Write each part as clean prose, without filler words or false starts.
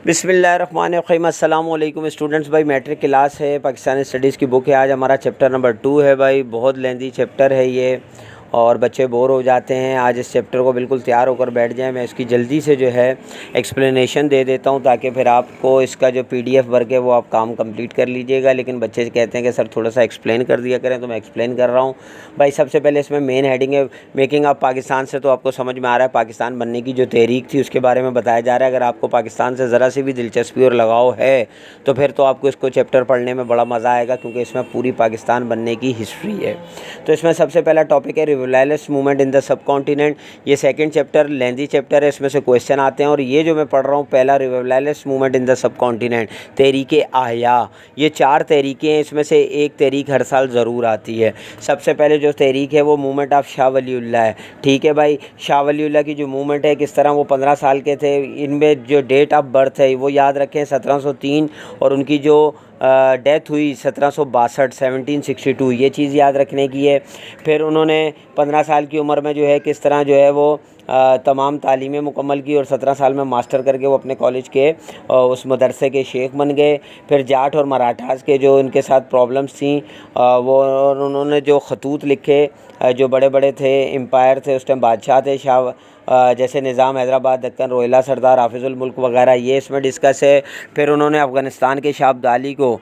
बिस्मिल्लाहिर्रहमानिर्रहीम। अस्सलाम वालेकुम स्टूडेंट्स। भाई मैट्रिक क्लास है, पाकिस्तानी स्टडीज़ की बुक है। आज हमारा चैप्टर नंबर 2 है भाई। बहुत लेंथी चैप्टर है ये और बच्चे बोर हो जाते हैं। आज इस चैप्टर को बिल्कुल तैयार होकर बैठ जाएं। मैं इसकी जल्दी से जो है एक्सप्लेनेशन दे देता हूं ताकि फिर आपको इसका जो पीडीएफ वर्क है वो आप काम कंप्लीट कर लीजिएगा। लेकिन बच्चे कहते हैं कि सर थोड़ा सा एक्सप्लेन कर दिया करें, तो मैं एक्सप्लेन कर रहा हूं भाई। सबसे पहले इसमें मेन हेडिंग है मेकिंग ऑफ पाकिस्तान। से तो आपको समझ में आ रहा है पाकिस्तान बनने की जो तहरीक थी उसके बारे में बताया जा रहा है। अगर आपको पाकिस्तान से ज़रा सी भी दिलचस्पी और लगाव है तो फिर तो आपको इसको चैप्टर पढ़ने में बड़ा मज़ा आएगा, क्योंकि इसमें पूरी पाकिस्तान बनने की हिस्ट्री है। तो इसमें सबसे पहला टॉपिक है revivalist movement in the sub continent. ये सेकंड चैप्टर लेंथी चैप्टर है, इसमें से क्वेश्चन आते हैं। और ये जो मैं पढ़ रहा हूँ पहला revivalist movement in the sub continent, Tehreek-e आया। ये 4 तहरीकें हैं, इसमें से एक तहरीक हर साल ज़रूर आती है। सबसे पहले जो तहरीक है वो मूवमेंट ऑफ शाह वलीउल्लाह है। ठीक है भाई, शाह वलीउल्लाह की जो मूवमेंट है, किस तरह वो 15 साल के थे। इनमें जो डेट ऑफ बर्थ है वो याद रखें 1703, और उनकी जो डेथ हुई 1762 1762, ये चीज़ याद रखने की है। फिर उन्होंने 15 साल की उम्र में जो है किस तरह जो है वो तमाम तालीमें मुकम्मल की, और 17 साल में मास्टर करके वो अपने कॉलेज के उस मदरसे के शेख बन गए। फिर जाट और मराठास के जो उनके साथ प्रॉब्लम्स थी वो उन्होंने जो खतूत लिखे, जो बड़े बड़े थे, एम्पायर थे उस टाइम, बादशाह थे शाह, जैसे निज़ाम हैदराबाद, दक्कन, रोहिला, सरदार, हाफिजुल मुल्क वगैरह, ये इसमें डिस्कस है। फिर उन्होंने अफ़गानिस्तान के शाह अब्दाली को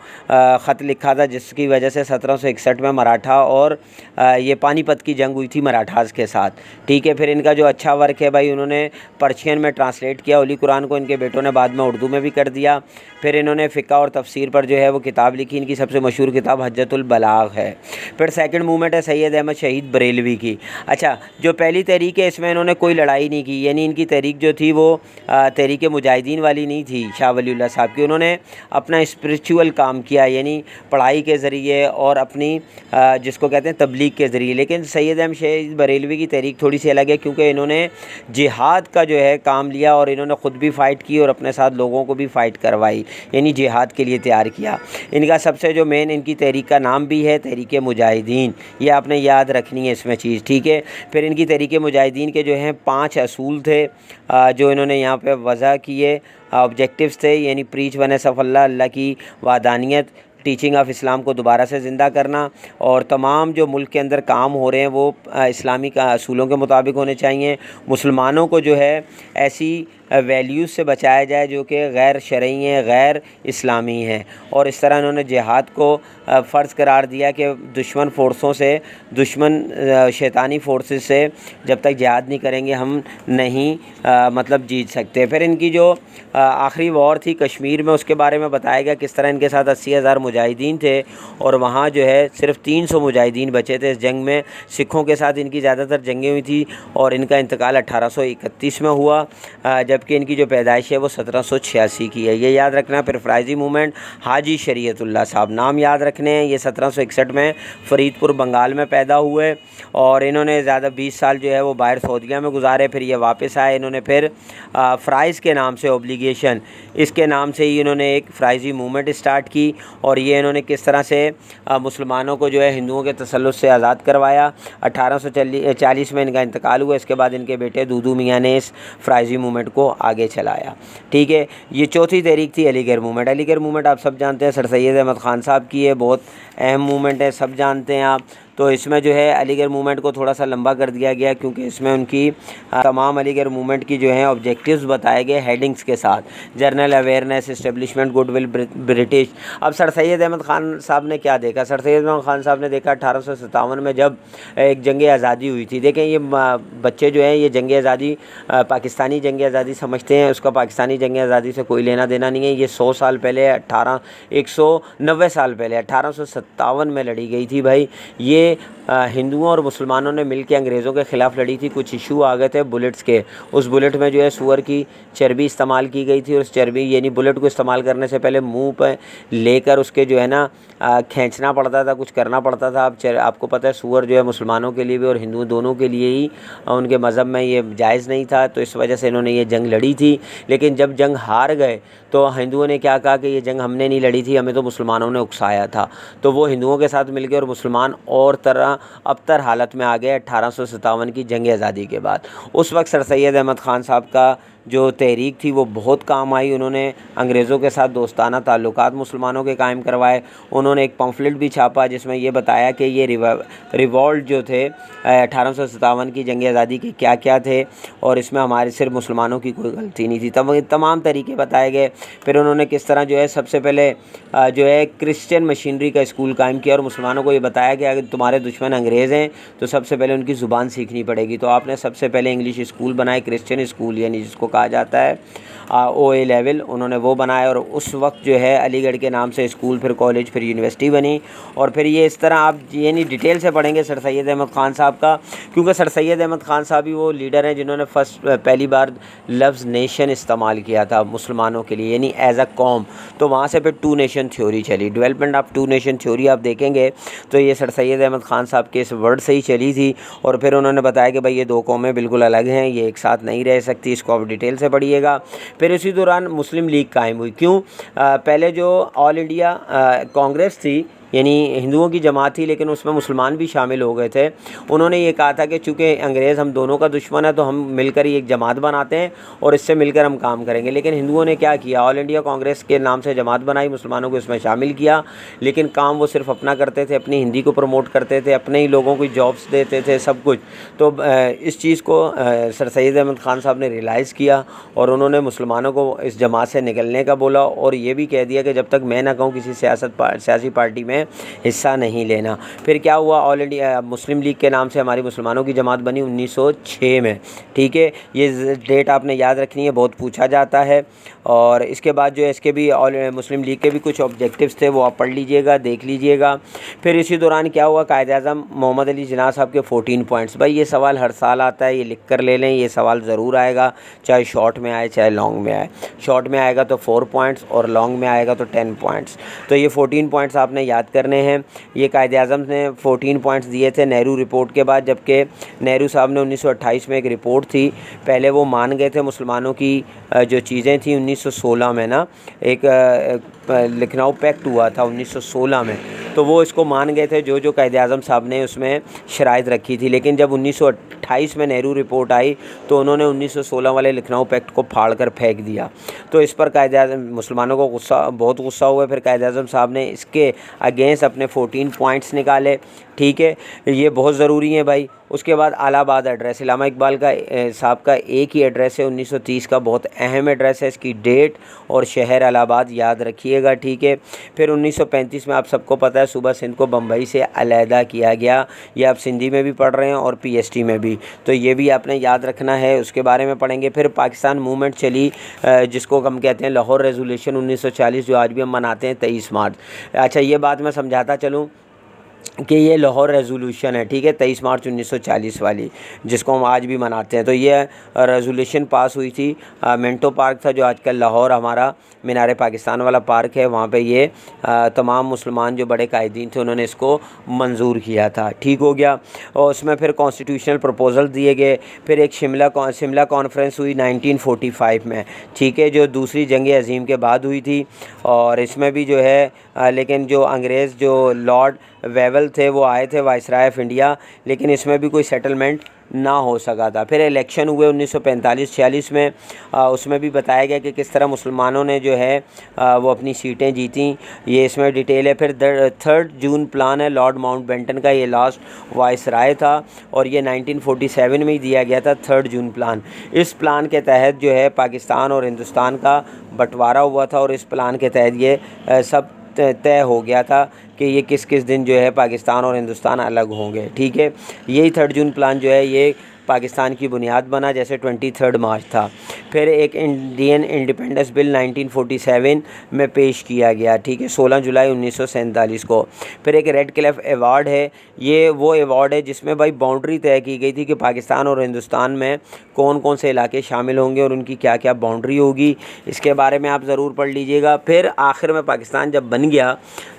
ख़त लिखा था, जिसकी वजह से 1761 में मराठा और ये पानीपत की जंग हुई थी मराठास के साथ। ठीक है, फिर इनका जो अच्छा वर्क है भाई, उन्होंने पर्शियन में ट्रांसलेट किया होली कुरान को, इनके बेटों ने बाद में उर्दू में भी कर दिया। फिर इन्होंने फ़िक़्ह और तफसीर पर जो है वो किताब लिखी। इनकी सबसे मशहूर किताब हज्जतुल बलाग है। फिर सेकंड मूवमेंट है सैयद अहमद शहीद बरेलवी की। अच्छा, जो पहली तहरीक है इसमें इन्होंने कोई लड़ाई नहीं की, यानी इनकी तहरीक जो थी वो तहरीक मुजाहिदीन वाली नहीं थी शाह वलीउल्लाह साहब की। उन्होंने अपना स्पिरिचुअल काम किया, यानी पढ़ाई के ज़रिए और अपनी जिसको कहते हैं तबलीग के ज़रिए। लेकिन सैयद अहमद शहीद बरेलवी की तहरीक थोड़ी सी अलग है, क्योंकि इन्होंने जिहाद का जो है काम लिया और इन्होंने ख़ुद भी फ़ाइट की और अपने साथ लोगों को भी फ़ाइट करवाई, यानी जिहाद के लिए तैयार किया। इनका सबसे जो मेन इनकी तहरीक का नाम भी है तहरीक मुजाहिदीन, ये आपने याद रखनी है इसमें चीज़। ठीक है, फिर इनकी तहरीक मुजाहिदीन के जो हैं 5 असूल थे जो इन्होंने यहाँ पे वज़ा किए। ऑब्जेक्टिव्स थे, यानी प्रीच वन सफ़ल्ला, अल्लाह की वादानियत, टीचिंग ऑफ इस्लाम को दोबारा से ज़िंदा करना, और तमाम जो मुल्क के अंदर काम हो रहे हैं वो इस्लामी का असूलों के मुताबिक होने चाहिए। मुसलमानों को जो है ऐसी वैल्यूज़ से बचाया जाए जो कि गैर शरई हैं, गैर इस्लामी हैं। और इस तरह इन्होंने जिहाद को फ़र्ज़ करार दिया कि दुश्मन फ़ोर्सों से, दुश्मन शैतानी फ़ोर्सेस से जब तक जिहाद नहीं करेंगे हम नहीं मतलब जीत सकते। फिर इनकी जो आखिरी वॉर थी कश्मीर में, उसके बारे में बताया गया किस तरह इनके साथ 80,000 मुजाहिदीन थे और वहाँ जो है सिर्फ 300 मुजाहिदीन बचे थे इस जंग में। सिखों के साथ इनकी ज़्यादातर जंगें हुई थी और इनका इंतकाल 1831 में हुआ, जबकि इनकी जो पैदाइश है वो 1786 की है, ये याद रखना। फिर फ़राइज़ी मूवमेंट, हाजी शरीयतुल्लाह साहब नाम याद रखने हैं। ये 1761 में फ़रीदपुर बंगाल में पैदा हुए और इन्होंने ज़्यादा 20 साल जो है वो बाहर सऊदीया में गुजारे। फिर ये वापस आए, इन्होंने फिर फ़राइज़ के नाम से, ओब्लिगेशन इसके नाम से ही इन्होंने एक फ़राइज़ी मूवमेंट स्टार्ट की। और ये इन्होंने किस तरह से मुसलमानों को जो है हिंदुओं के तसल्लुत से आज़ाद करवाया। 1840 में इनका इंतकाल हुआ। इसके बाद इनके बेटे दूदू मियाँ ने इस फ़राइज़ी मूवमेंट को आगे चलाया। ठीक है, ये चौथी तहरीक थी अलीगढ़ मूवमेंट। अलीगढ़ मूवमेंट आप सब जानते हैं, सर सैयद अहमद ख़ान साहब की है, बहुत अहम मूवमेंट है, सब जानते हैं आप। तो इसमें जो है अलीगढ़ मूवमेंट को थोड़ा सा लंबा कर दिया गया, क्योंकि इसमें उनकी तमाम अलीगढ़ मूवमेंट की जो है ऑब्जेक्टिव्स बताए गए हेडिंग्स के साथ। Journal awareness, establishment, goodwill British. अब सर सैयद अहमद ख़ान साहब ने क्या देखा? सर सैयद अहमद ख़ान साहब ने देखा 1857 में जब एक जंग आज़ादी हुई थी। देखें, ये बच्चे जो हैं ये जंग आज़ादी पाकिस्तानी जंग आज़ादी समझते हैं, उसका पाकिस्तानी जंग आज़ादी से कोई लेना देना नहीं है। ये 100 साल पहले 190 साल पहले 1857 में लड़ी गई थी भाई। ये हिंदुओं और मुसलमानों ने मिलकर अंग्रेज़ों के ख़िलाफ़ लड़ी थी। कुछ इशू आ गए थे बुलेट्स के, उस बुलेट में जो है सूअर की चर्बी इस्तेमाल की गई थी, और उस चर्बी यानी बुलेट को इस्तेमाल करने से पहले मुंह पर लेकर उसके जो है ना खींचना पड़ता था, कुछ करना पड़ता था। अब आपको पता है सूअर जो है मुसलमानों के लिए भी और हिंदू दोनों के लिए ही उनके मज़हब में ये जायज़ नहीं था, तो इस वजह से इन्होंने ये जंग लड़ी थी। लेकिन जब जंग हार गए तो हिंदुओं ने क्या कहा कि ये जंग हमने नहीं लड़ी थी, हमें तो मुसलमानों ने उकसाया था। तो वो हिंदुओं के साथ मिल गए और मुसलमान और तरह अबतर हालत में आ गए 1857 की जंग आज़ादी के बाद। उस वक्त सर सैयद अहमद ख़ान साहब का जो तहरीक थी वो बहुत काम आई। उन्होंने अंग्रेज़ों के साथ दोस्ताना ताल्लुकात मुसलमानों के कायम करवाए। उन्होंने एक पम्फलेट भी छापा जिसमें ये बताया कि ये रिवॉल्ट जो थे 1857 की जंग आज़ादी के क्या क्या थे, और इसमें हमारे सिर्फ मुसलमानों की कोई गलती नहीं थी। तमाम तरीके बताए गए। फिर उन्होंने किस तरह जो है सबसे पहले जो है क्रिश्चियन मशीनरी का स्कूल कायम किया और मुसलमानों को ये बताया कि अगर तुम्हारे दुश्मन अंग्रेज़ हैं तो सबसे पहले उनकी ज़ुबान सीखनी पड़ेगी। तो आपने सबसे पहले इंग्लिश स्कूल बनाए, क्रिश्चियन स्कूल यानी जिसको कहा जाता है OA लेवल, उन्होंने वो बनाया। और उस वक्त जो है अलीगढ़ के नाम से स्कूल, फिर कॉलेज, फिर यूनिवर्सिटी बनी। और फिर ये इस तरह आप यानी डिटेल से पढ़ेंगे सर सैयद अहमद ख़ान साहब का, क्योंकि सर सैयद अहमद ख़ान साहब ही वो लीडर हैं जिन्होंने पहली बार लफ्ज़ नेशन इस्तेमाल किया था मुसलमानों के लिए, यानी एज अ कौम। तो वहाँ से फिर टू नेशन थ्योरी चली, development of two nation theory आप देखेंगे तो ये सर सैयद अहमद ख़ान साहब के इस वर्ड से ही चली थी। और फिर उन्होंने बताया कि भाई ये दो कौमें बिल्कुल अलग हैं, ये एक साथ नहीं रह सकती। इसको आप डिटेल से पढ़िएगा। फिर इसी दौरान मुस्लिम लीग कायम हुई। क्यों? पहले जो ऑल इंडिया कांग्रेस थी यानी हिंदुओं की जमात थी, लेकिन उसमें मुसलमान भी शामिल हो गए थे। उन्होंने ये कहा था कि चूँकि अंग्रेज़ हम दोनों का दुश्मन है तो हम मिलकर ही एक जमात बनाते हैं और इससे मिलकर हम काम करेंगे। लेकिन हिंदुओं ने क्या किया, ऑल इंडिया कांग्रेस के नाम से जमात बनाई, मुसलमानों को इसमें शामिल किया, लेकिन काम वो सिर्फ अपना करते थे, अपनी हिंदी को प्रमोट करते थे, अपने ही लोगों को जॉब्स देते थे, सब कुछ। तो इस चीज़ को सर सैयद अहमद ख़ान साहब ने रियलाइज़ किया और उन्होंने मुसलमानों को इस जमात से निकलने का बोला और ये भी कह दिया कि जब तक मैं ना कहूँ किसी सियासी पार्टी में हिस्सा नहीं लेना। फिर क्या हुआ, ऑल इंडिया मुस्लिम लीग के नाम से हमारी मुसलमानों की जमात बनी 1906 में। ठीक है, ये डेट आपने याद रखनी है, बहुत पूछा जाता है। और इसके बाद जो है इसके भी मुस्लिम लीग के भी कुछ ऑब्जेक्टिव्स थे, वो आप पढ़ लीजिएगा, देख लीजिएगा। फिर इसी दौरान क्या हुआ, कायद-ए-आज़म मोहम्मद अली जिन्ना साहब के 14 पॉइंट्स। भाई ये सवाल हर साल आता है, ये लिख कर ले लें, ये सवाल ज़रूर आएगा, चाहे शॉर्ट में आए चाहे लॉन्ग में आए। शॉर्ट में आएगा तो 4 पॉइंट्स और लॉन्ग में आएगा तो 10 पॉइंट्स। तो ये 14 पॉइंट्स आपने याद करने हैं। ये कायद-ए-आज़म ने 14 पॉइंट्स दिए थे नेहरू रिपोर्ट के बाद, जबकि नेहरू साहब ने 1928 में एक रिपोर्ट थी, पहले वो मान गए थे मुसलमानों की जो चीज़ें थी। 1916 में ना एक लखनऊ पैक्ट हुआ था 1916 में, तो वो इसको मान गए थे जो कायद-ए-आज़म साहब ने उसमें शराइत रखी थी। लेकिन जब 1928 में नेहरू रिपोर्ट आई तो उन्होंने 1916 वाले लखनऊ पैक्ट को फाड़ कर फेंक दिया। तो इस पर कायद-ए-आज़म मुसलमानों को बहुत गुस्सा हुआ। फिर कायद-ए-आज़म साहब ने इसके अगेंस्ट अपने 14 पॉइंट्स निकाले। ठीक है, ये बहुत ज़रूरी है भाई। उसके बाद इलाहाबाद एड्रेस, इल्लामा इकबाल का साहब का एक ही एड्रेस है 1930 का, बहुत अहम एड्रेस है। इसकी डेट और शहर इलाहाबाद याद रखिएगा। ठीक है, फिर 1935 में आप सबको पता है सूबा सिंध को बम्बई से अलहदा किया गया। ये आप सिंधी में भी पढ़ रहे हैं और PST में भी, तो ये भी आपने याद रखना है, उसके बारे में पढ़ेंगे। फिर पाकिस्तान मूवमेंट चली जिसको हम कहते हैं लाहौर रेजोल्यूशन 1940, जो आज भी हम मनाते हैं 23 मार्च। अच्छा, ये बात मैं समझाता चलूँ कि ये लाहौर रेजोल्यूशन है, ठीक है, 23 मार्च 1940 वाली, जिसको हम आज भी मनाते हैं। तो ये रेजोल्यूशन पास हुई थी। मिंटो पार्क था जो आजकल लाहौर हमारा मीनार पाकिस्तान वाला पार्क है, वहाँ पे ये तमाम मुसलमान जो बड़े कायदीन थे उन्होंने इसको मंजूर किया था। ठीक हो गया। और उसमें फिर कॉन्स्टिट्यूशनल प्रपोजल दिए गए। फिर एक शिमला कॉन्फ्रेंस हुई 1945 में, ठीक है, जो दूसरी जंग अज़ीम के बाद हुई थी। और इसमें भी जो है लेकिन जो अंग्रेज़ जो लॉर्ड वेवल थे वो आए थे, वाइसराय ऑफ इंडिया, लेकिन इसमें भी कोई सेटलमेंट ना हो सका था। फिर इलेक्शन हुए 1945-46 में, उसमें भी बताया गया कि किस तरह मुसलमानों ने जो है वो अपनी सीटें जीती, ये इसमें डिटेल है। फिर 3 जून प्लान है लॉर्ड माउंटबेटन का, ये लास्ट वाइसराय था और ये 1947 में ही दिया गया था 3 जून प्लान। इस प्लान के तहत जो है पाकिस्तान और हिंदुस्तान का बंटवारा हुआ था और इस प्लान के तहत ये सब तय हो गया था कि ये किस किस दिन जो है पाकिस्तान और हिंदुस्तान अलग होंगे। ठीक है, यही 3 जून प्लान जो है ये पाकिस्तान की बुनियाद बना, जैसे 23 मार्च था। फिर एक इंडियन इंडिपेंडेंस बिल 1947 में पेश किया गया, ठीक है, 16 जुलाई 1947 को। फिर एक रेड क्लिफ अवार्ड है, ये वो अवार्ड है जिसमें भाई बाउंड्री तय की गई थी कि पाकिस्तान और हिंदुस्तान में कौन कौन से इलाके शामिल होंगे और उनकी क्या क्या बाउंड्री होगी, इसके बारे में आप ज़रूर पढ़ लीजिएगा। फिर आखिर में पाकिस्तान जब बन गया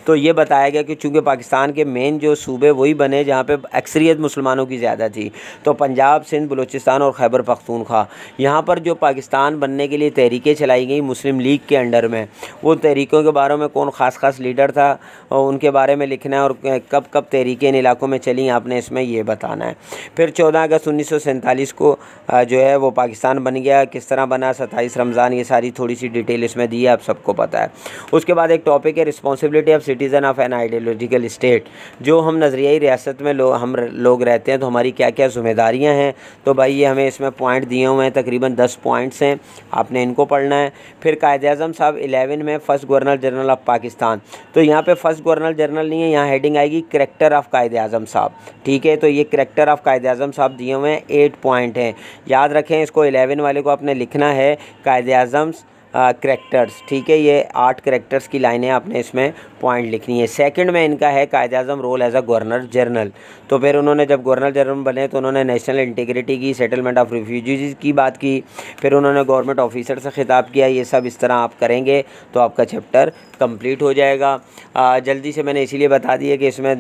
तो ये बताया गया कि चूँकि पाकिस्तान के मेन जो सूबे वही बने जहाँ पे अक्सरियत मुसलमानों की ज़्यादा थी, तो पंजाब, सिंध, बलूचिस्तान और खैबर पख्तूनख्वा, यहाँ पर जो पाकिस्तान बनने के लिए तहरीकें चलाई गई मुस्लिम लीग के अंडर में, वो तहरीकों के बारे में कौन ख़ास लीडर था और उनके बारे में लिखना है, और कब कब तहरीकें इन इलाकों में चली आपने इसमें ये बताना है। फिर 14 अगस्त 1947 को जो है वो पाकिस्तान बन गया, किस तरह बना, 27 रमज़ान, ये सारी थोड़ी सी डिटेल इसमें दी है, आप सबको पता है। उसके बाद एक टॉपिक है responsibility of citizen of an ideological state. जो हम नज़रियाई रियासत में हम लोग रहते हैं तो हमारी क्या क्या ज़िम्मेदारियाँ हैं, तो भाई ये हमें इसमें पॉइंट दिए हुए हैं, तकरीबन 10 पॉइंट्स हैं, आपने इनको पढ़ना है। फिर कायद-ए-आज़म साहब 11 में first governor general of Pakistan, तो यहाँ पे फर्स्ट गवर्नर जनरल नहीं है, यहाँ हेडिंग आएगी करैक्टर ऑफ कायद-ए-आज़म साहब, ठीक है। तो ये करैक्टर ऑफ कायद-ए-आज़म साहब दिए हुए हैं, 8 पॉइंट हैं, याद रखें इसको। 11 वाले को आपने लिखना है कायद-ए-आज़म करैक्टर्स, ठीक है। ये 8 करैक्टर्स की लाइनें आपने इसमें पॉइंट लिखनी है। सेकंड में इनका है Quaid-e-Azam role as a governor general, तो फिर उन्होंने जब गवर्नर जनरल बने तो उन्होंने नेशनल इंटीग्रिटी की, सेटलमेंट ऑफ रिफ्यूजीज़ की बात की, फिर उन्होंने गवर्नमेंट ऑफिसर से खिताब किया। ये सब इस तरह आप करेंगे तो आपका चैप्टर कंप्लीट हो जाएगा। जल्दी से मैंने इसीलिए बता दिया कि इसमें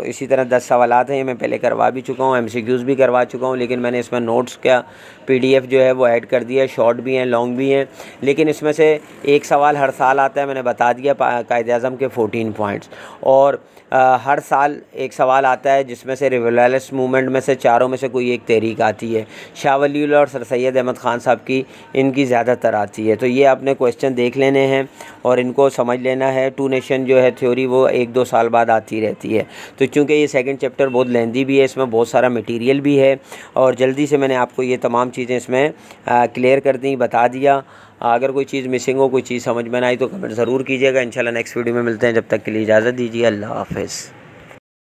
इसी तरह 10 सवालात हैं, ये मैं पहले करवा भी चुका हूँ, MCQs भी करवा चुका हूँ, लेकिन मैंने इसमें नोट्स का PDF जो है वो ऐड कर दिया है, शॉर्ट भी हैं, लॉन्ग भी हैं, लेकिन इसमें से एक सवाल हर साल आता है, मैंने बता दिया कायद-ए-आज़म के 14 पॉइंट्स, और हर साल एक सवाल आता है जिसमें से रिवॉल्यूशनरी मूवमेंट में से चारों में से कोई एक तहरीक आती है। शाह वलीउल्लाह और सर सैयद अहमद ख़ान साहब की इनकी ज़्यादातर आती है, तो ये आपने क्वेश्चन देख लेने हैं और इनको समझ लेना है। टू नेशन जो है थ्योरी वो 1-2 साल बाद आती रहती है, तो चूँकि ये सेकंड चैप्टर बहुत लेंदी भी है, इसमें बहुत सारा मटेरियल भी है, और जल्दी से मैंने आपको ये तमाम चीज़ें इसमें क्लियर कर दी, बता दिया। अगर कोई चीज़ मिसिंग हो, कोई चीज़ समझ में ना आई तो कमेंट ज़रूर कीजिएगा। इंशाल्लाह नेक्स्ट वीडियो में मिलते हैं, जब तक के लिए इजाज़त दीजिए, अल्लाह हाफ़िज़।